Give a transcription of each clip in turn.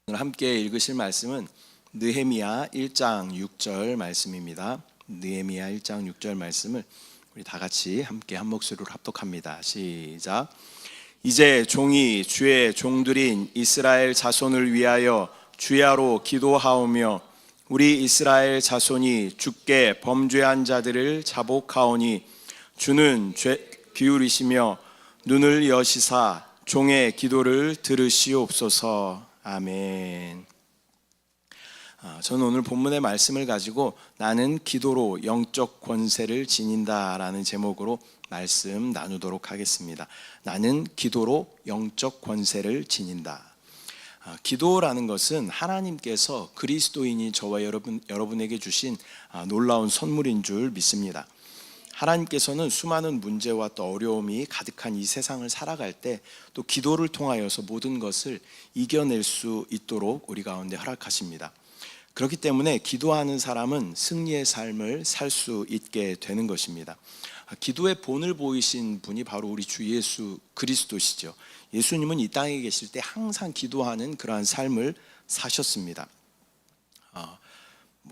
오늘 함께 읽으실 말씀은 느헤미야 1장 6절 말씀입니다. 느헤미야 1장 6절 말씀을 우리 다 같이 함께 한 목소리로 합독합니다. 시작. 이제 종이 주의 종들인 이스라엘 자손을 위하여 주야로 기도하오며 우리 이스라엘 자손이 주께 범죄한 자들을 자복하오니 주는 죄 기울이시며 눈을 여시사 종의 기도를 들으시옵소서. 아멘. 저는 오늘 본문의 말씀을 가지고 나는 기도로 영적 권세를 지닌다 라는 제목으로 말씀 나누도록 하겠습니다. 나는 기도로 영적 권세를 지닌다. 기도라는 것은 하나님께서 그리스도인이 저와 여러분에게 주신 놀라운 선물인 줄 믿습니다. 하나님께서는 수많은 문제와 또 어려움이 가득한 이 세상을 살아갈 때 또 기도를 통하여서 모든 것을 이겨낼 수 있도록 우리 가운데 허락하십니다. 그렇기 때문에 기도하는 사람은 승리의 삶을 살 수 있게 되는 것입니다. 기도의 본을 보이신 분이 바로 우리 주 예수 그리스도시죠. 예수님은 이 땅에 계실 때 항상 기도하는 그러한 삶을 사셨습니다.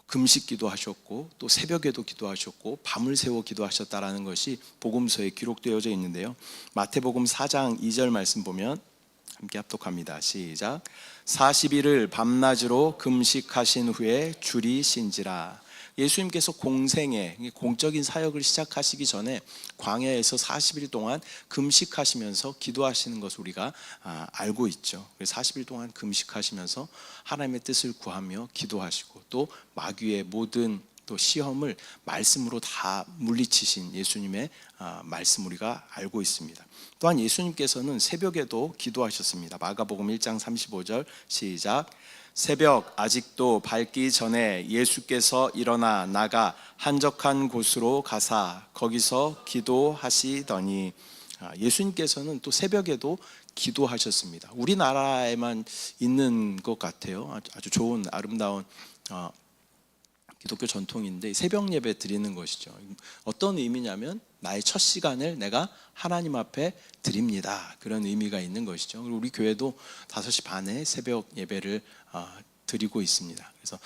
금식 기도하셨고 또 새벽에도 기도하셨고 밤을 새워 기도하셨다라는 것이 복음서에 기록되어져 있는데요. 마태복음 4장 2절 말씀 보면 함께 합독합니다. 시작. 40일을 밤낮으로 금식하신 후에 줄이신지라. 예수님께서 공적인 사역을 시작하시기 전에 광야에서 40일 동안 금식하시면서 기도하시는 것을 우리가 알고 있죠. 40일 동안 금식하시면서 하나님의 뜻을 구하며 기도하시고 또 마귀의 모든 또 시험을 말씀으로 다 물리치신 예수님의 말씀 우리가 알고 있습니다. 또한 예수님께서는 새벽에도 기도하셨습니다. 마가복음 1장 35절 시작. 새벽 아직도 밝기 전에 예수께서 일어나 나가 한적한 곳으로 가사 거기서 기도하시더니 예수님께서는 또 새벽에도 기도하셨습니다. 우리나라에만 있는 것 같아요. 아주 좋은 아름다운 기독교 전통인데 새벽 예배 드리는 것이죠. 어떤 의미냐면 나의 첫 시간을 내가 하나님 앞에 드립니다. 그런 의미가 있는 것이죠. 그리고 우리 교회도 5시 반에 새벽 예배를 드리고 있습니다. 그래서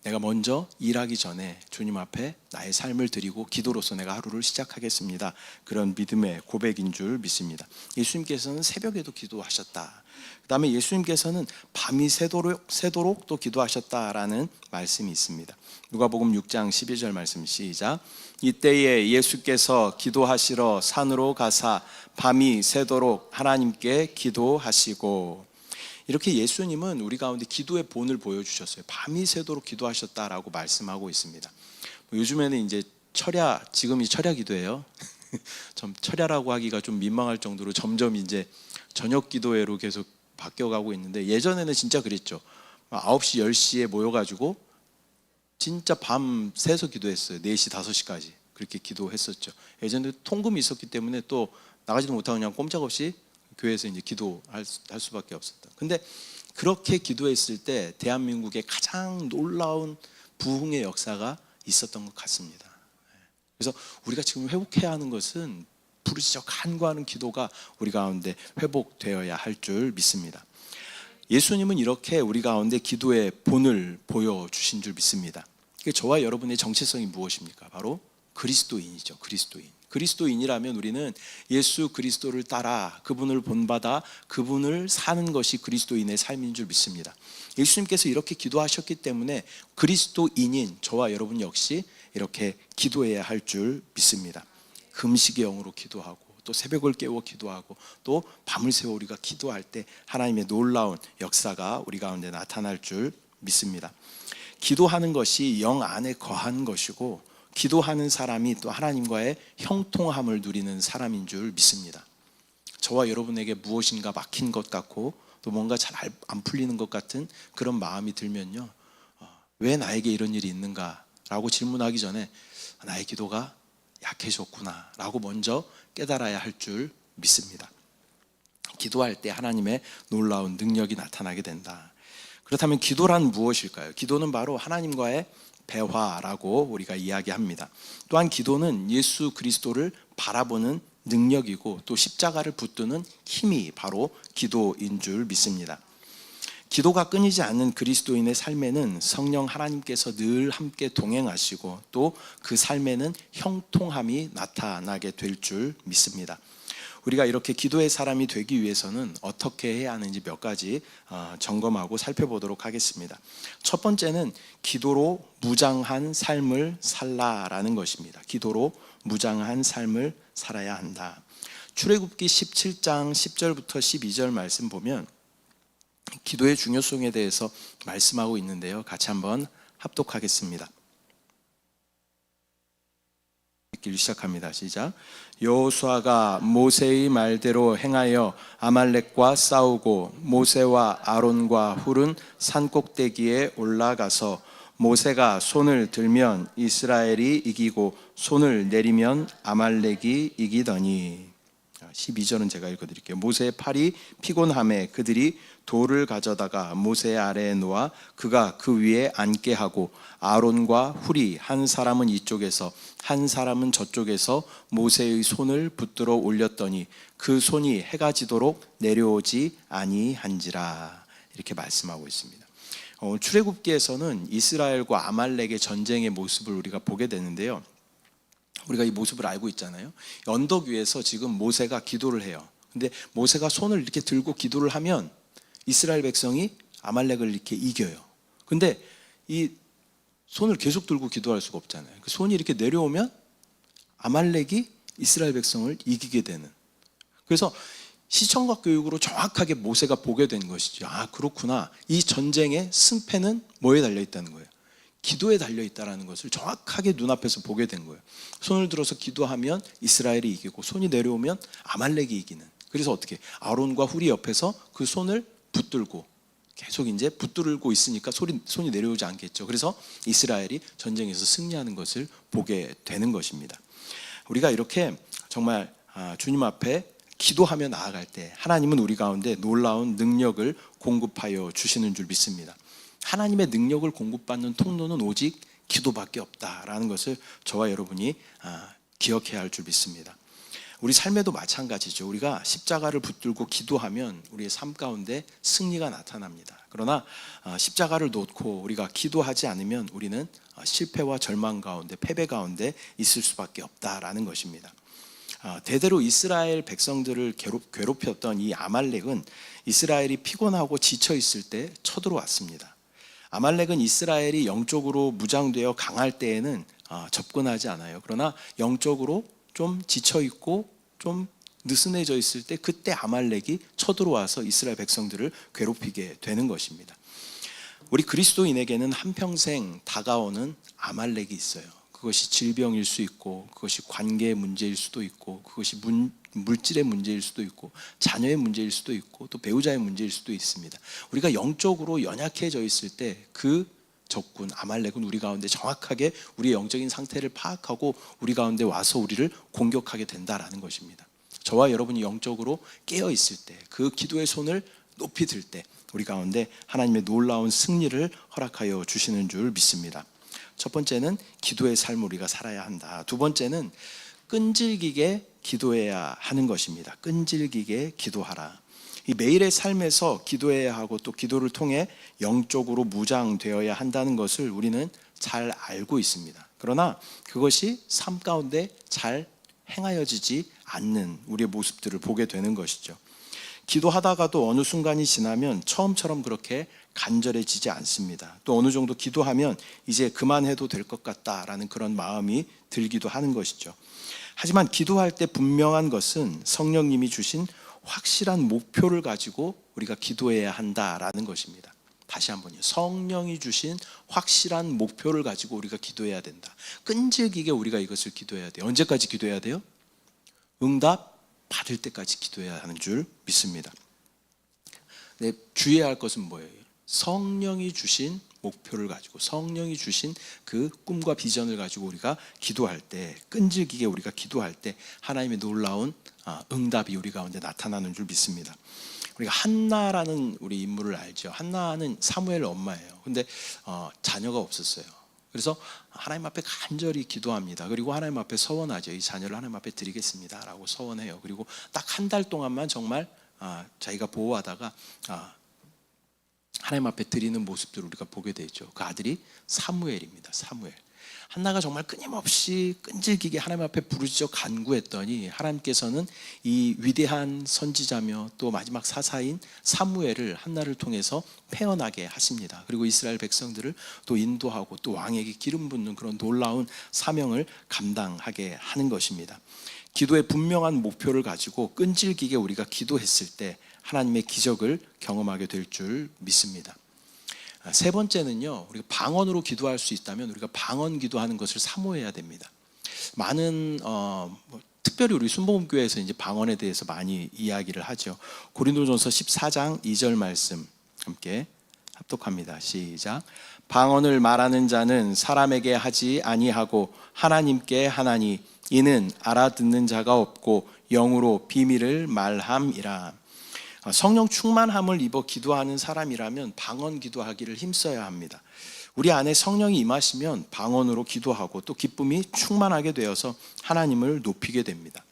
내가 먼저 일하기 전에 주님 앞에 나의 삶을 드리고 기도로서 내가 하루를 시작하겠습니다. 그런 믿음의 고백인 줄 믿습니다. 예수님께서는 새벽에도 기도하셨다. 그 다음에 예수님께서는 밤이 새도록 또 기도하셨다라는 말씀이 있습니다. 누가복음 6장 12절 말씀 시작. 이때에 예수께서 기도하시러 산으로 가사 밤이 새도록 하나님께 기도하시고. 이렇게 예수님은 우리 가운데 기도의 본을 보여주셨어요. 밤이 새도록 기도하셨다라고 말씀하고 있습니다. 요즘에는 이제 지금이 철야 기도예요. 좀 철야라고 하기가 좀 민망할 정도로 점점 이제 저녁 기도회로 계속 바뀌어가고 있는데 예전에는 진짜 그랬죠. 9시, 10시에 모여가지고 진짜 밤 새서 기도했어요. 4시, 5시까지 그렇게 기도했었죠. 예전에 통금이 있었기 때문에 또 나가지도 못하고 그냥 꼼짝없이 교회에서 이제 기도할 수밖에 없었다. 근데 그렇게 기도했을 때 대한민국에 가장 놀라운 부흥의 역사가 있었던 것 같습니다. 그래서 우리가 지금 회복해야 하는 것은 부르짖어 간구하는 기도가 우리 가운데 회복되어야 할 줄 믿습니다. 예수님은 이렇게 우리 가운데 기도의 본을 보여주신 줄 믿습니다. 저와 여러분의 정체성이 무엇입니까? 바로 그리스도인이죠. 그리스도인이라면 우리는 예수 그리스도를 따라 그분을 본받아 그분을 사는 것이 그리스도인의 삶인 줄 믿습니다. 예수님께서 이렇게 기도하셨기 때문에 그리스도인인 저와 여러분 역시 이렇게 기도해야 할 줄 믿습니다. 금식의 영으로 기도하고 또 새벽을 깨워 기도하고 또 밤을 새워 우리가 기도할 때 하나님의 놀라운 역사가 우리 가운데 나타날 줄 믿습니다. 기도하는 것이 영 안에 거한 것이고 기도하는 사람이 또 하나님과의 형통함을 누리는 사람인 줄 믿습니다. 저와 여러분에게 무엇인가 막힌 것 같고 또 뭔가 잘 안 풀리는 것 같은 그런 마음이 들면요, 왜 나에게 이런 일이 있는가 라고 질문하기 전에 나의 기도가 약해졌구나 라고 먼저 깨달아야 할 줄 믿습니다. 기도할 때 하나님의 놀라운 능력이 나타나게 된다. 그렇다면 기도란 무엇일까요? 기도는 바로 하나님과의 대화라고 우리가 이야기합니다. 또한 기도는 예수 그리스도를 바라보는 능력이고 또 십자가를 붙드는 힘이 바로 기도인 줄 믿습니다. 기도가 끊이지 않는 그리스도인의 삶에는 성령 하나님께서 늘 함께 동행하시고 또 그 삶에는 형통함이 나타나게 될 줄 믿습니다. 우리가 이렇게 기도의 사람이 되기 위해서는 어떻게 해야 하는지 몇 가지 점검하고 살펴보도록 하겠습니다. 첫 번째는 기도로 무장한 삶을 살라라는 것입니다. 기도로 무장한 삶을 살아야 한다. 출애굽기 17장 10절부터 12절 말씀 보면 기도의 중요성에 대해서 말씀하고 있는데요. 같이 한번 합독하겠습니다. 읽기 시작합니다. 시작. 여호수아가 모세의 말대로 행하여 아말렉과 싸우고 모세와 아론과 훌은 산 꼭대기에 올라가서 모세가 손을 들면 이스라엘이 이기고 손을 내리면 아말렉이 이기더니 12절은 제가 읽어드릴게요. 모세의 팔이 피곤함에 그들이 돌을 가져다가 모세 아래에 놓아 그가 그 위에 앉게 하고 아론과 훌이 한 사람은 이쪽에서 한 사람은 저쪽에서 모세의 손을 붙들어 올렸더니 그 손이 해가 지도록 내려오지 아니한지라. 이렇게 말씀하고 있습니다. 출애굽기에서는 이스라엘과 아말렉의 전쟁의 모습을 우리가 보게 되는데요. 우리가 이 모습을 알고 있잖아요. 언덕 위에서 지금 모세가 기도를 해요. 근데 모세가 손을 이렇게 들고 기도를 하면 이스라엘 백성이 아말렉을 이렇게 이겨요. 근데 이 손을 계속 들고 기도할 수가 없잖아요. 그 손이 이렇게 내려오면 아말렉이 이스라엘 백성을 이기게 되는. 그래서 시청각 교육으로 정확하게 모세가 보게 된 것이죠. 아, 그렇구나. 이 전쟁의 승패는 뭐에 달려 있다는 거예요? 기도에 달려 있다는 것을 정확하게 눈앞에서 보게 된 거예요. 손을 들어서 기도하면 이스라엘이 이기고 손이 내려오면 아말렉이 이기는. 그래서 어떻게 아론과 훌이 옆에서 그 손을 붙들고 계속 이제 붙들고 있으니까 손이 내려오지 않겠죠. 그래서 이스라엘이 전쟁에서 승리하는 것을 보게 되는 것입니다. 우리가 이렇게 정말 주님 앞에 기도하며 나아갈 때 하나님은 우리 가운데 놀라운 능력을 공급하여 주시는 줄 믿습니다. 하나님의 능력을 공급받는 통로는 오직 기도밖에 없다라는 것을 저와 여러분이 기억해야 할 줄 믿습니다. 우리 삶에도 마찬가지죠. 우리가 십자가를 붙들고 기도하면 우리의 삶 가운데 승리가 나타납니다. 그러나 십자가를 놓고 우리가 기도하지 않으면 우리는 실패와 절망 가운데, 패배 가운데 있을 수밖에 없다라는 것입니다. 대대로 이스라엘 백성들을 괴롭혔던 이 아말렉은 이스라엘이 피곤하고 지쳐 있을 때 쳐들어왔습니다. 아말렉은 이스라엘이 영적으로 무장되어 강할 때에는 접근하지 않아요. 그러나 영적으로 좀 지쳐있고 좀 느슨해져 있을 때 그때 아말렉이 쳐들어와서 이스라엘 백성들을 괴롭히게 되는 것입니다. 우리 그리스도인에게는 한평생 다가오는 아말렉이 있어요. 그것이 질병일 수 있고 그것이 관계의 문제일 수도 있고 그것이 물질의 문제일 수도 있고 자녀의 문제일 수도 있고 또 배우자의 문제일 수도 있습니다. 우리가 영적으로 연약해져 있을 때 그 적군 아말렉은 우리 가운데 정확하게 우리의 영적인 상태를 파악하고 우리 가운데 와서 우리를 공격하게 된다라는 것입니다. 저와 여러분이 영적으로 깨어 있을 때 그 기도의 손을 높이 들 때 우리 가운데 하나님의 놀라운 승리를 허락하여 주시는 줄 믿습니다. 첫 번째는 기도의 삶을 우리가 살아야 한다. 두 번째는 끈질기게 기도해야 하는 것입니다. 끈질기게 기도하라. 이 매일의 삶에서 기도해야 하고 또 기도를 통해 영적으로 무장되어야 한다는 것을 우리는 잘 알고 있습니다. 그러나 그것이 삶 가운데 잘 행하여지지 않는 우리의 모습들을 보게 되는 것이죠. 기도하다가도 어느 순간이 지나면 처음처럼 그렇게 간절해지지 않습니다. 또 어느 정도 기도하면 이제 그만해도 될 것 같다라는 그런 마음이 들기도 하는 것이죠. 하지만 기도할 때 분명한 것은 성령님이 주신 확실한 목표를 가지고 우리가 기도해야 한다라는 것입니다. 다시 한번요. 성령이 주신 확실한 목표를 가지고 우리가 기도해야 된다. 끈질기게 우리가 이것을 기도해야 돼요. 언제까지 기도해야 돼요? 응답 받을 때까지 기도해야 하는 줄 믿습니다. 네, 주의해야 할 것은 뭐예요? 성령이 주신 목표를 가지고 성령이 주신 그 꿈과 비전을 가지고 우리가 기도할 때 끈질기게 우리가 기도할 때 하나님의 놀라운 응답이 우리 가운데 나타나는 줄 믿습니다. 우리가 한나라는 우리 인물을 알죠. 한나는 사무엘 엄마예요. 근데 자녀가 없었어요. 그래서 하나님 앞에 간절히 기도합니다. 그리고 하나님 앞에 서원하죠. 이 자녀를 하나님 앞에 드리겠습니다 라고 서원해요. 그리고 딱 한 달 동안만 정말 자기가 보호하다가 하나님 앞에 드리는 모습들을 우리가 보게 되죠. 그 아들이 사무엘입니다. 사무엘. 한나가 정말 끊임없이 끈질기게 하나님 앞에 부르짖어 간구했더니 하나님께서는 이 위대한 선지자며 또 마지막 사사인 사무엘을 한나를 통해서 태어나게 하십니다. 그리고 이스라엘 백성들을 또 인도하고 또 왕에게 기름 붓는 그런 놀라운 사명을 감당하게 하는 것입니다. 기도의 분명한 목표를 가지고 끈질기게 우리가 기도했을 때 하나님의 기적을 경험하게 될 줄 믿습니다. 세 번째는요, 우리가 방언으로 기도할 수 있다면 우리가 방언 기도하는 것을 사모해야 됩니다. 많은 특별히 우리 순복음교회에서 이제 방언에 대해서 많이 이야기를 하죠. 고린도전서 14장 2절 말씀 함께 합독합니다. 시작. 방언을 말하는 자는 사람에게 하지 아니하고 하나님께 하나니 이는 알아듣는 자가 없고 영으로 비밀을 말함이라. 성령 충만함을 입어 기도하는 사람이라면 방언 기도하기를 힘써야 합니다. 우리 안에 성령이 임하시면 방언으로 기도하고 또 기쁨이 충만하게 되어서 하나님을 높이게 됩니다.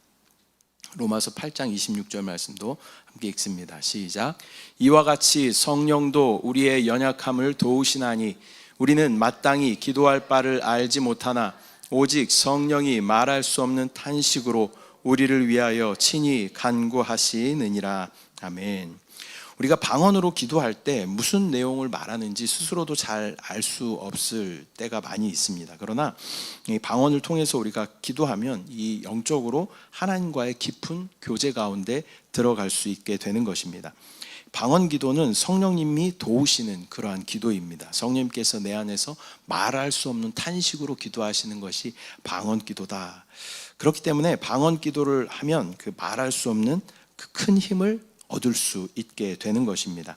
로마서 8장 26절 말씀도 함께 읽습니다. 시작. 이와 같이 성령도 우리의 연약함을 도우시나니 우리는 마땅히 기도할 바를 알지 못하나 오직 성령이 말할 수 없는 탄식으로 우리를 위하여 친히 간구하시느니라. 아멘. 우리가 방언으로 기도할 때 무슨 내용을 말하는지 스스로도 잘 알 수 없을 때가 많이 있습니다. 그러나 이 방언을 통해서 우리가 기도하면 이 영적으로 하나님과의 깊은 교제 가운데 들어갈 수 있게 되는 것입니다. 방언 기도는 성령님이 도우시는 그러한 기도입니다. 성령님께서 내 안에서 말할 수 없는 탄식으로 기도하시는 것이 방언 기도다. 그렇기 때문에 방언 기도를 하면 그 말할 수 없는 그 큰 힘을 얻을 수 있게 되는 것입니다.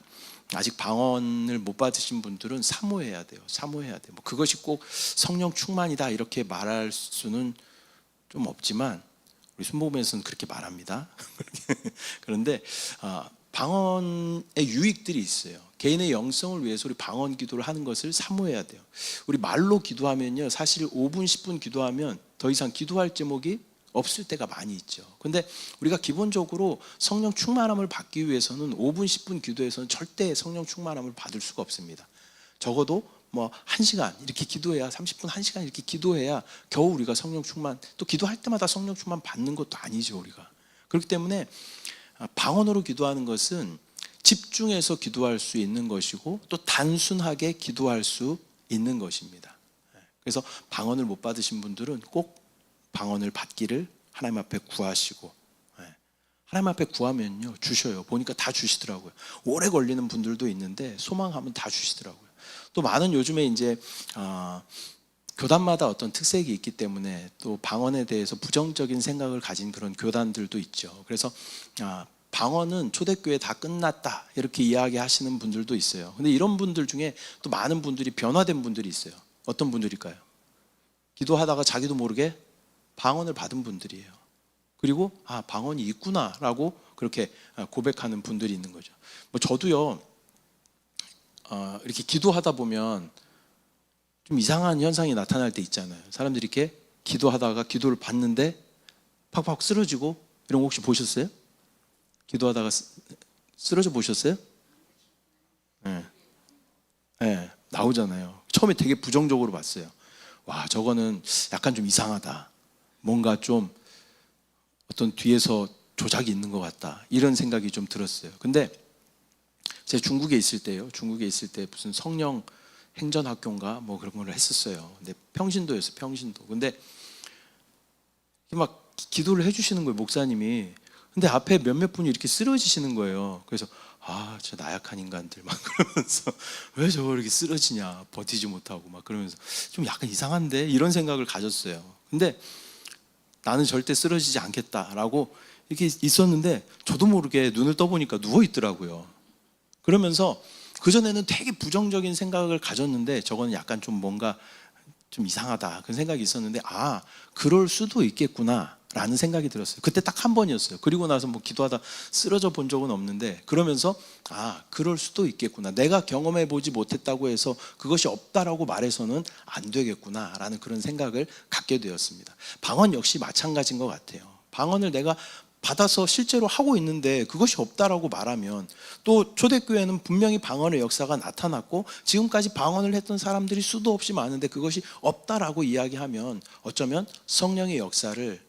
아직 방언을 못 받으신 분들은 사모해야 돼요. 사모해야 돼요. 그것이 꼭 성령 충만이다 이렇게 말할 수는 좀 없지만 우리 순복음에서는 그렇게 말합니다. 그런데 방언의 유익들이 있어요. 개인의 영성을 위해서 우리 방언 기도를 하는 것을 사모해야 돼요. 우리 말로 기도하면요, 사실 5분 10분 기도하면 더 이상 기도할 제목이 없을 때가 많이 있죠. 근데 우리가 기본적으로 성령 충만함을 받기 위해서는 5분 10분 기도해서는 절대 성령 충만함을 받을 수가 없습니다. 적어도 1시간 이렇게 기도해야, 30분 1시간 이렇게 기도해야 겨우 우리가 성령 충만, 또 기도할 때마다 성령 충만 받는 것도 아니죠, 우리가. 그렇기 때문에 방언으로 기도하는 것은 집중해서 기도할 수 있는 것이고 또 단순하게 기도할 수 있는 것입니다. 그래서 방언을 못 받으신 분들은 꼭 방언을 받기를 하나님 앞에 구하시고, 하나님 앞에 구하면요 주셔요. 보니까 다 주시더라고요. 오래 걸리는 분들도 있는데 소망하면 다 주시더라고요. 또 많은 요즘에 이제 교단마다 어떤 특색이 있기 때문에 또 방언에 대해서 부정적인 생각을 가진 그런 교단들도 있죠. 그래서 방언은 초대교회 다 끝났다 이렇게 이야기하시는 분들도 있어요. 근데 이런 분들 중에 또 많은 분들이 변화된 분들이 있어요. 어떤 분들일까요? 기도하다가 자기도 모르게 방언을 받은 분들이에요. 그리고 방언이 있구나라고 그렇게 고백하는 분들이 있는 거죠. 저도요 이렇게 기도하다 보면 좀 이상한 현상이 나타날 때 있잖아요. 사람들이 이렇게 기도하다가 기도를 받는데 팍팍 쓰러지고 이런 거 혹시 보셨어요? 기도하다가 쓰러져 보셨어요? 네, 나오잖아요. 처음에 되게 부정적으로 봤어요. 와, 저거는 약간 좀 이상하다. 뭔가 좀 어떤 뒤에서 조작이 있는 것 같다. 이런 생각이 좀 들었어요. 근데 제가 중국에 있을 때요. 중국에 있을 때 무슨 성령 행전학교인가 그런 걸 했었어요. 근데 평신도였어요. 평신도. 근데 막 기도를 해주시는 거예요, 목사님이. 근데 앞에 몇몇 분이 이렇게 쓰러지시는 거예요. 그래서 저 나약한 인간들 막 그러면서 왜 저거 이렇게 쓰러지냐, 버티지 못하고 막 그러면서 좀 약간 이상한데 이런 생각을 가졌어요. 근데 나는 절대 쓰러지지 않겠다라고 이렇게 있었는데 저도 모르게 눈을 떠보니까 누워 있더라고요. 그러면서 그전에는 되게 부정적인 생각을 가졌는데 저거는 약간 좀 뭔가 좀 이상하다 그런 생각이 있었는데 그럴 수도 있겠구나 라는 생각이 들었어요. 그때 딱 한 번이었어요. 그리고 나서 기도하다 쓰러져 본 적은 없는데 그러면서 그럴 수도 있겠구나. 내가 경험해 보지 못했다고 해서 그것이 없다라고 말해서는 안 되겠구나 라는 그런 생각을 갖게 되었습니다. 방언 역시 마찬가지인 것 같아요. 방언을 내가 받아서 실제로 하고 있는데 그것이 없다라고 말하면, 또 초대교회는 분명히 방언의 역사가 나타났고 지금까지 방언을 했던 사람들이 수도 없이 많은데 그것이 없다라고 이야기하면 어쩌면 성령의 역사를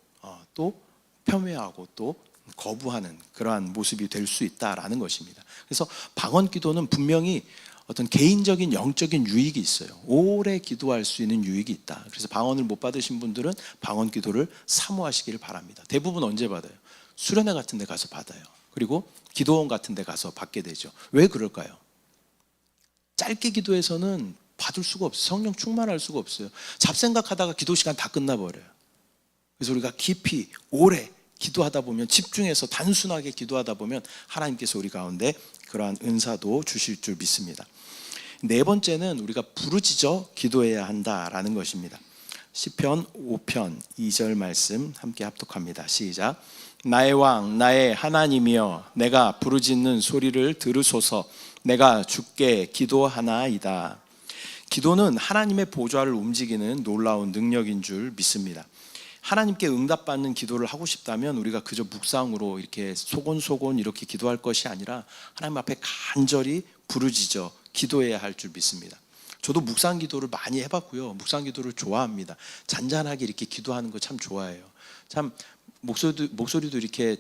또 폄훼하고 또 거부하는 그러한 모습이 될 수 있다라는 것입니다. 그래서 방언 기도는 분명히 어떤 개인적인 영적인 유익이 있어요. 오래 기도할 수 있는 유익이 있다. 그래서 방언을 못 받으신 분들은 방언 기도를 사모하시기를 바랍니다. 대부분 언제 받아요? 수련회 같은 데 가서 받아요. 그리고 기도원 같은 데 가서 받게 되죠. 왜 그럴까요? 짧게 기도해서는 받을 수가 없어요. 성령 충만할 수가 없어요. 잡생각하다가 기도 시간 다 끝나버려요. 그래서 우리가 깊이 오래 기도하다 보면, 집중해서 단순하게 기도하다 보면 하나님께서 우리 가운데 그러한 은사도 주실 줄 믿습니다. 네 번째는 우리가 부르짖어 기도해야 한다라는 것입니다. 시편 5편 2절 말씀 함께 합독합니다. 시작. 나의 왕 나의 하나님이여, 내가 부르짖는 소리를 들으소서. 내가 주께 기도하나이다. 기도는 하나님의 보좌를 움직이는 놀라운 능력인 줄 믿습니다. 하나님께 응답받는 기도를 하고 싶다면 우리가 그저 묵상으로 이렇게 소곤소곤 이렇게 기도할 것이 아니라 하나님 앞에 간절히 부르짖어 기도해야 할 줄 믿습니다. 저도 묵상 기도를 많이 해봤고요. 묵상 기도를 좋아합니다. 잔잔하게 이렇게 기도하는 거 참 좋아해요. 참 목소리도 이렇게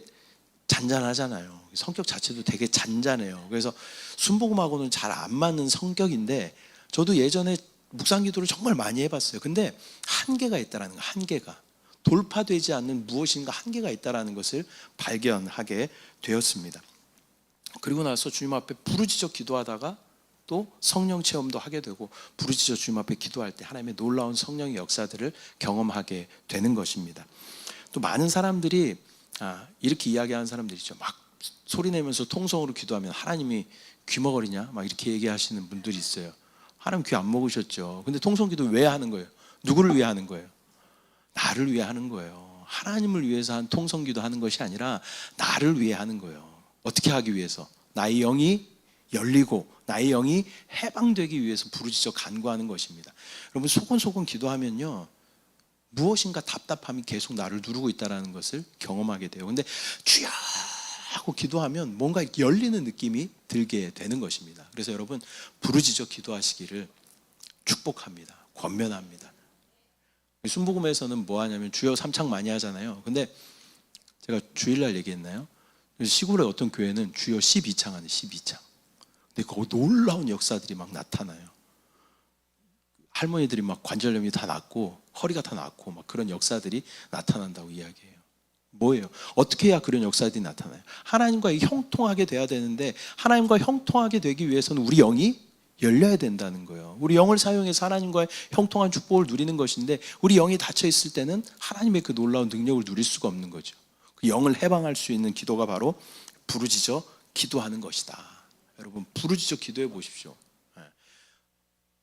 잔잔하잖아요. 성격 자체도 되게 잔잔해요. 그래서 순복음하고는 잘 안 맞는 성격인데 저도 예전에 묵상 기도를 정말 많이 해봤어요. 근데 한계가 있다라는 거, 한계가. 돌파되지 않는 무엇인가 한계가 있다는 것을 발견하게 되었습니다. 그리고 나서 주님 앞에 부르짖어 기도하다가 또 성령 체험도 하게 되고, 부르짖어 주님 앞에 기도할 때 하나님의 놀라운 성령의 역사들을 경험하게 되는 것입니다. 또 많은 사람들이 이렇게 이야기하는 사람들이 있죠. 막 소리내면서 통성으로 기도하면 하나님이 귀 먹으리냐 막 이렇게 얘기하시는 분들이 있어요. 하나님 귀 안 먹으셨죠. 근데 통성 기도 왜 하는 거예요? 누구를 위해 하는 거예요? 나를 위해 하는 거예요. 하나님을 위해서 한 통성기도 하는 것이 아니라 나를 위해 하는 거예요. 어떻게 하기 위해서? 나의 영이 열리고 나의 영이 해방되기 위해서 부르짖어 간구하는 것입니다. 여러분, 소곤소곤 기도하면요, 무엇인가 답답함이 계속 나를 누르고 있다는 것을 경험하게 돼요. 근데 주여 하고 기도하면 뭔가 열리는 느낌이 들게 되는 것입니다. 그래서 여러분, 부르짖어 기도하시기를 축복합니다. 권면합니다. 순복음에서는 뭐 하냐면 주여 삼창 많이 하잖아요. 근데 제가 주일날 얘기했나요? 시골의 어떤 교회는 주여 12창 하는 12창. 근데 거기 놀라운 역사들이 막 나타나요. 할머니들이 막 관절염이 다 낫고 허리가 다 낫고 막 그런 역사들이 나타난다고 이야기해요. 뭐예요? 어떻게 해야 그런 역사들이 나타나요? 하나님과 형통하게 돼야 되는데, 하나님과 형통하게 되기 위해서는 우리 영이 열려야 된다는 거예요. 우리 영을 사용해서 하나님과의 형통한 축복을 누리는 것인데, 우리 영이 닫혀 있을 때는 하나님의 그 놀라운 능력을 누릴 수가 없는 거죠. 그 영을 해방할 수 있는 기도가 바로 부르짖어 기도하는 것이다. 여러분, 부르짖어 기도해 보십시오.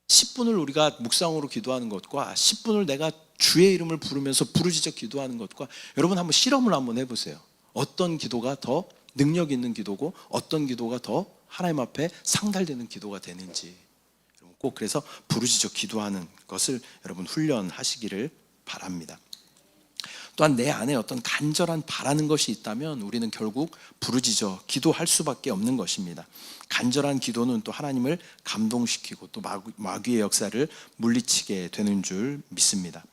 10분을 우리가 묵상으로 기도하는 것과 10분을 내가 주의 이름을 부르면서 부르짖어 기도하는 것과, 여러분 한번 실험을 한번 해보세요. 어떤 기도가 더 능력 있는 기도고 어떤 기도가 더 하나님 앞에 상달되는 기도가 되는지, 꼭 그래서 부르짖어 기도하는 것을 여러분 훈련하시기를 바랍니다. 또한 내 안에 어떤 간절한 바라는 것이 있다면 우리는 결국 부르짖어 기도할 수밖에 없는 것입니다. 간절한 기도는 또 하나님을 감동시키고 또 마귀의 역사를 물리치게 되는 줄 믿습니다.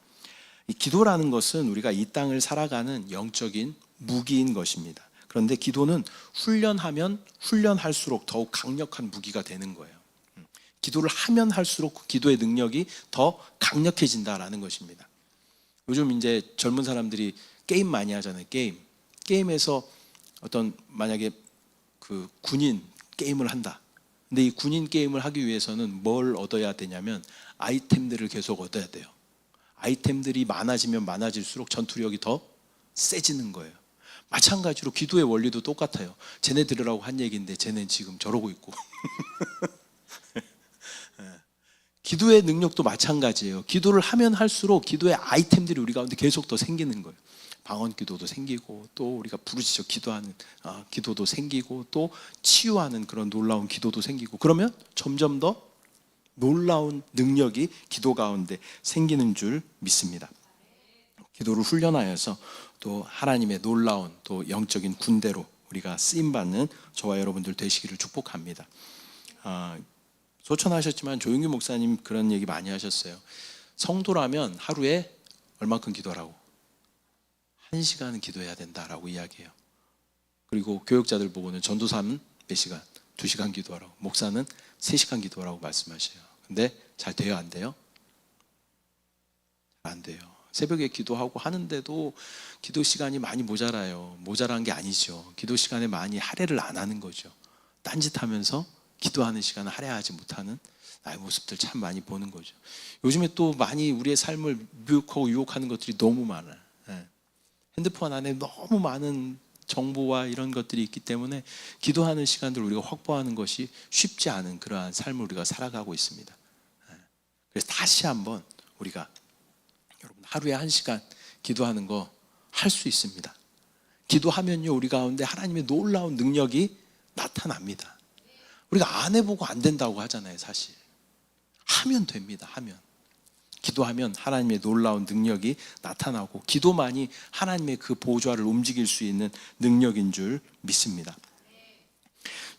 이 기도라는 것은 우리가 이 땅을 살아가는 영적인 무기인 것입니다. 그런데 기도는 훈련하면 훈련할수록 더욱 강력한 무기가 되는 거예요. 기도를 하면 할수록 그 기도의 능력이 더 강력해진다라는 것입니다. 요즘 이제 젊은 사람들이 게임 많이 하잖아요. 게임에서 어떤 만약에 그 군인 게임을 한다. 근데 이 군인 게임을 하기 위해서는 뭘 얻어야 되냐면 아이템들을 계속 얻어야 돼요. 아이템들이 많아지면 많아질수록 전투력이 더 세지는 거예요. 마찬가지로 기도의 원리도 똑같아요. 쟤네 들으라고 한 얘기인데 쟤네는 지금 저러고 있고. 기도의 능력도 마찬가지예요. 기도를 하면 할수록 기도의 아이템들이 우리 가운데 계속 더 생기는 거예요. 방언 기도도 생기고, 또 우리가 부르짖어 기도하는 기도도 생기고, 또 치유하는 그런 놀라운 기도도 생기고, 그러면 점점 더 놀라운 능력이 기도 가운데 생기는 줄 믿습니다. 기도를 훈련하여서 또 하나님의 놀라운 또 영적인 군대로 우리가 쓰임받는 저와 여러분들 되시기를 축복합니다. 소천하셨지만 조용규 목사님 그런 얘기 많이 하셨어요. 성도라면 하루에 얼마큼 기도하라고? 1시간은 기도해야 된다라고 이야기해요. 그리고 교역자들 보고는 전도사는 몇 시간? 2시간 기도하라고. 목사는 3시간 기도하라고 말씀하셔요. 근데 잘 돼요? 안 돼요? 잘 안 돼요. 새벽에 기도하고 하는데도 기도 시간이 많이 모자라요. 모자란 게 아니죠. 기도 시간에 많이 할애를 안 하는 거죠. 딴짓하면서 기도하는 시간을 할애하지 못하는 나의 모습들 참 많이 보는 거죠. 요즘에 또 많이 우리의 삶을 미혹하고 유혹하는 것들이 너무 많아요. 핸드폰 안에 너무 많은 정보와 이런 것들이 있기 때문에 기도하는 시간들을 우리가 확보하는 것이 쉽지 않은 그러한 삶을 우리가 살아가고 있습니다. 그래서 다시 한번 우리가 여러분 하루에 1시간 기도하는 거 할 수 있습니다. 기도하면요 우리 가운데 하나님의 놀라운 능력이 나타납니다. 우리가 안 해보고 안 된다고 하잖아요. 사실 하면 됩니다. 기도하면 하나님의 놀라운 능력이 나타나고 기도만이 하나님의 그 보좌를 움직일 수 있는 능력인 줄 믿습니다.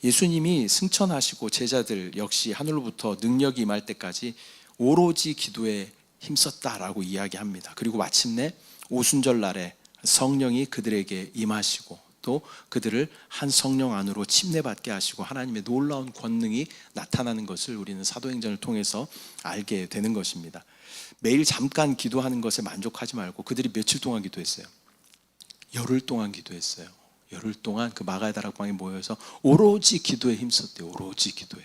예수님이 승천하시고 제자들 역시 하늘로부터 능력이 임할 때까지 오로지 기도에 힘썼다라고 이야기합니다. 그리고 마침내 오순절 날에 성령이 그들에게 임하시고 또 그들을 한 성령 안으로 침례받게 하시고 하나님의 놀라운 권능이 나타나는 것을 우리는 사도행전을 통해서 알게 되는 것입니다. 매일 잠깐 기도하는 것에 만족하지 말고 그들이 며칠 동안 기도했어요? 열흘 동안 기도했어요. 열흘 동안 그 마가다락방에 모여서 오로지 기도에 힘썼대요. 오로지 기도에.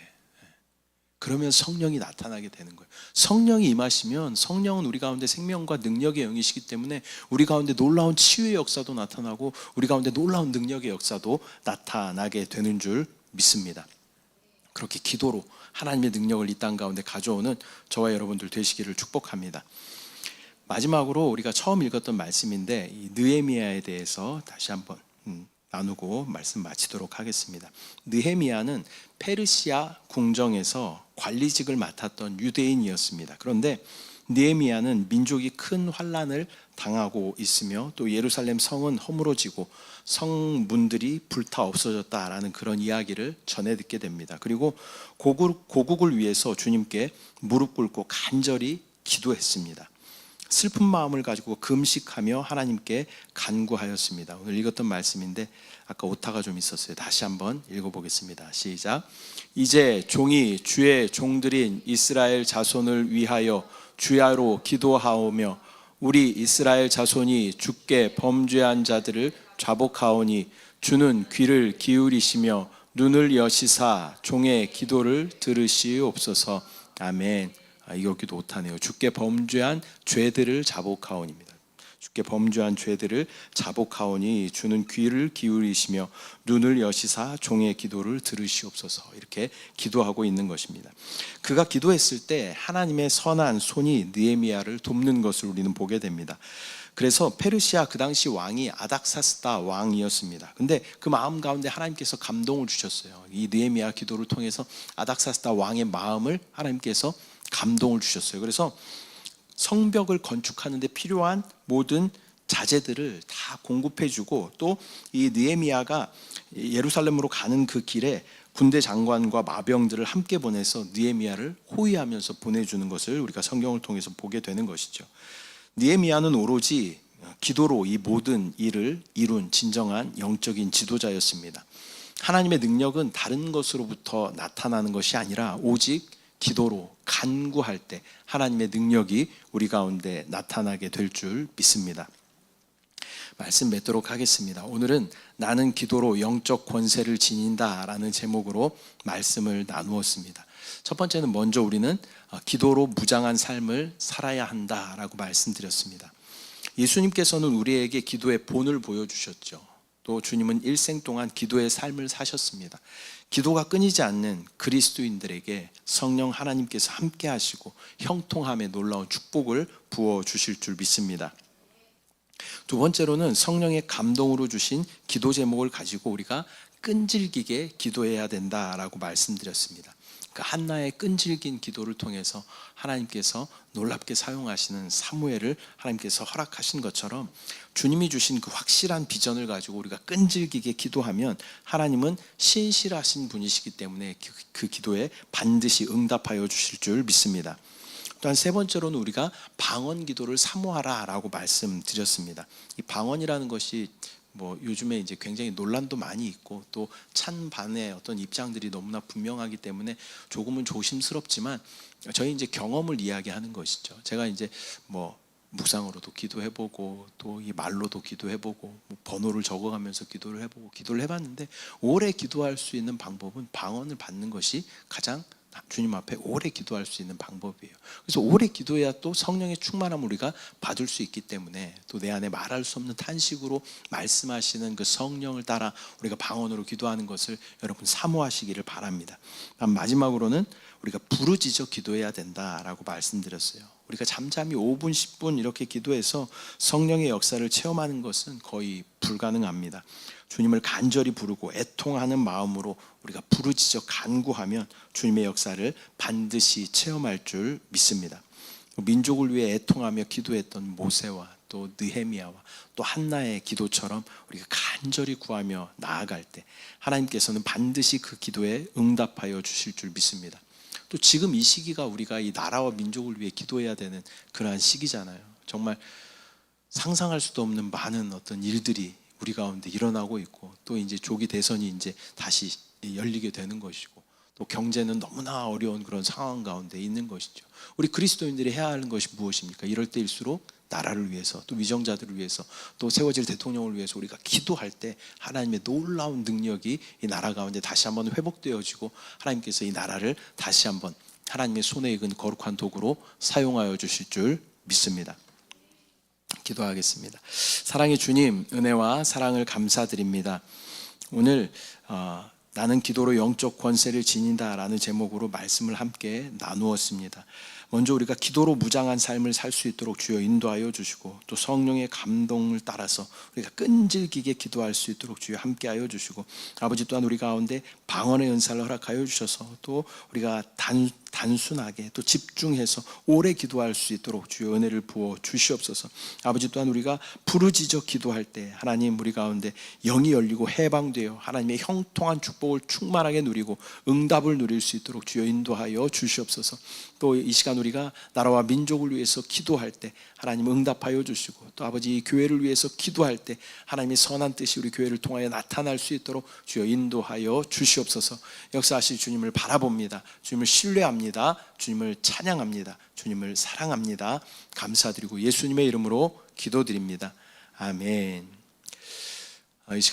그러면 성령이 나타나게 되는 거예요. 성령이 임하시면 성령은 우리 가운데 생명과 능력의 영이시기 때문에 우리 가운데 놀라운 치유의 역사도 나타나고 우리 가운데 놀라운 능력의 역사도 나타나게 되는 줄 믿습니다. 그렇게 기도로 하나님의 능력을 이 땅 가운데 가져오는 저와 여러분들 되시기를 축복합니다. 마지막으로 우리가 처음 읽었던 말씀인데 이 느헤미야에 대해서 다시 한번 나누고 말씀 마치도록 하겠습니다. 느헤미야는 페르시아 궁정에서 관리직을 맡았던 유대인이었습니다. 그런데 느헤미야는 민족이 큰 환난을 당하고 있으며 또 예루살렘 성은 허물어지고 성문들이 불타 없어졌다라는 그런 이야기를 전해 듣게 됩니다. 그리고 고국을 위해서 주님께 무릎 꿇고 간절히 기도했습니다. 슬픈 마음을 가지고 금식하며 하나님께 간구하였습니다. 오늘 읽었던 말씀인데 아까 오타가 좀 있었어요. 다시 한번 읽어보겠습니다. 시작. 이제 종이 주의 종들인 이스라엘 자손을 위하여 주야로 기도하오며 우리 이스라엘 자손이 주께 범죄한 자들을 자복하오니 주는 귀를 기울이시며 눈을 여시사 종의 기도를 들으시옵소서. 아멘. 이거기도 못하네요. 주께 범죄한 죄들을 자복하오니입니다. 주께 범죄한 죄들을 자복하오니 주는 귀를 기울이시며 눈을 여시사 종의 기도를 들으시옵소서. 이렇게 기도하고 있는 것입니다. 그가 기도했을 때 하나님의 선한 손이 느헤미야를 돕는 것을 우리는 보게 됩니다. 그래서 페르시아 그 당시 왕이 아닥사스다 왕이었습니다. 근데 그 마음 가운데 하나님께서 감동을 주셨어요. 이 느헤미야 기도를 통해서 아닥사스다 왕의 마음을 하나님께서 감동을 주셨어요. 그래서 성벽을 건축하는 데 필요한 모든 자재들을 다 공급해주고 또 이 느헤미야가 예루살렘으로 가는 그 길에 군대 장관과 마병들을 함께 보내서 느헤미야를 호위하면서 보내주는 것을 우리가 성경을 통해서 보게 되는 것이죠. 느헤미야는 오로지 기도로 이 모든 일을 이룬 진정한 영적인 지도자였습니다. 하나님의 능력은 다른 것으로부터 나타나는 것이 아니라 오직 기도로 간구할 때 하나님의 능력이 우리 가운데 나타나게 될 줄 믿습니다. 말씀 맺도록 하겠습니다. 오늘은 나는 기도로 영적 권세를 지닌다라는 제목으로 말씀을 나누었습니다. 첫 번째는 먼저 우리는 기도로 무장한 삶을 살아야 한다라고 말씀드렸습니다. 예수님께서는 우리에게 기도의 본을 보여주셨죠. 또 주님은 일생 동안 기도의 삶을 사셨습니다. 기도가 끊이지 않는 그리스도인들에게 성령 하나님께서 함께 하시고 형통함의 놀라운 축복을 부어주실 줄 믿습니다. 두 번째로는 성령의 감동으로 주신 기도 제목을 가지고 우리가 끈질기게 기도해야 된다라고 말씀드렸습니다. 그 한나의 끈질긴 기도를 통해서 하나님께서 놀랍게 사용하시는 사무엘을 하나님께서 허락하신 것처럼 주님이 주신 그 확실한 비전을 가지고 우리가 끈질기게 기도하면 하나님은 신실하신 분이시기 때문에 그 기도에 반드시 응답하여 주실 줄 믿습니다. 또한 세 번째로는 우리가 방언 기도를 사모하라라고 말씀드렸습니다. 이 방언이라는 것이 요즘에 이제 굉장히 논란도 많이 있고 또 찬반의 어떤 입장들이 너무나 분명하기 때문에 조금은 조심스럽지만 저희 이제 경험을 이야기하는 것이죠. 제가 이제 묵상으로도 기도해보고 또 이 말로도 기도해보고 번호를 적어가면서 기도를 해보고 기도를 해봤는데 오래 기도할 수 있는 방법은 방언을 받는 것이 가장 주님 앞에 오래 기도할 수 있는 방법이에요. 그래서 오래 기도해야 또 성령의 충만함을 우리가 받을 수 있기 때문에 또 내 안에 말할 수 없는 탄식으로 말씀하시는 그 성령을 따라 우리가 방언으로 기도하는 것을 여러분 사모하시기를 바랍니다. 마지막으로는 우리가 부르짖어 기도해야 된다라고 말씀드렸어요. 우리가 잠잠히 5분, 10분 이렇게 기도해서 성령의 역사를 체험하는 것은 거의 불가능합니다. 주님을 간절히 부르고 애통하는 마음으로 우리가 부르짖어 간구하면 주님의 역사를 반드시 체험할 줄 믿습니다. 민족을 위해 애통하며 기도했던 모세와 또 느헤미야와 또 한나의 기도처럼 우리가 간절히 구하며 나아갈 때 하나님께서는 반드시 그 기도에 응답하여 주실 줄 믿습니다. 또 지금 이 시기가 우리가 이 나라와 민족을 위해 기도해야 되는 그러한 시기잖아요. 정말 상상할 수도 없는 많은 어떤 일들이 우리 가운데 일어나고 있고 또 이제 조기 대선이 이제 다시 열리게 되는 것이고 또 경제는 너무나 어려운 그런 상황 가운데 있는 것이죠. 우리 그리스도인들이 해야 하는 것이 무엇입니까? 이럴 때일수록 나라를 위해서 또 위정자들을 위해서 또 세워질 대통령을 위해서 우리가 기도할 때 하나님의 놀라운 능력이 이 나라 가운데 다시 한번 회복되어지고 하나님께서 이 나라를 다시 한번 하나님의 손에 익은 거룩한 도구로 사용하여 주실 줄 믿습니다. 기도하겠습니다. 사랑의 주님, 은혜와 사랑을 감사드립니다. 오늘 나는 기도로 영적 권세를 지닌다라는 제목으로 말씀을 함께 나누었습니다. 먼저 우리가 기도로 무장한 삶을 살 수 있도록 주여 인도하여 주시고 또 성령의 감동을 따라서 우리가 끈질기게 기도할 수 있도록 주여 함께하여 주시고 아버지 또한 우리 가운데 방언의 은사를 허락하여 주셔서 또 우리가 단순하게 또 집중해서 오래 기도할 수 있도록 주여 은혜를 부어 주시옵소서. 아버지 또한 우리가 부르짖어 기도할 때 하나님 우리 가운데 영이 열리고 해방되어 하나님의 형통한 축복을 충만하게 누리고 응답을 누릴 수 있도록 주여 인도하여 주시옵소서. 또 이 시간 우리가 나라와 민족을 위해서 기도할 때 하나님 응답하여 주시고 또 아버지 교회를 위해서 기도할 때 하나님의 선한 뜻이 우리 교회를 통하여 나타날 수 있도록 주여 인도하여 주시옵소서. 역사하실 주님을 바라봅니다. 주님을 신뢰합니다. 주님을 찬양합니다. 주님을 사랑합니다. 감사드리고 예수님의 이름으로 기도드립니다. 아멘. 이 시간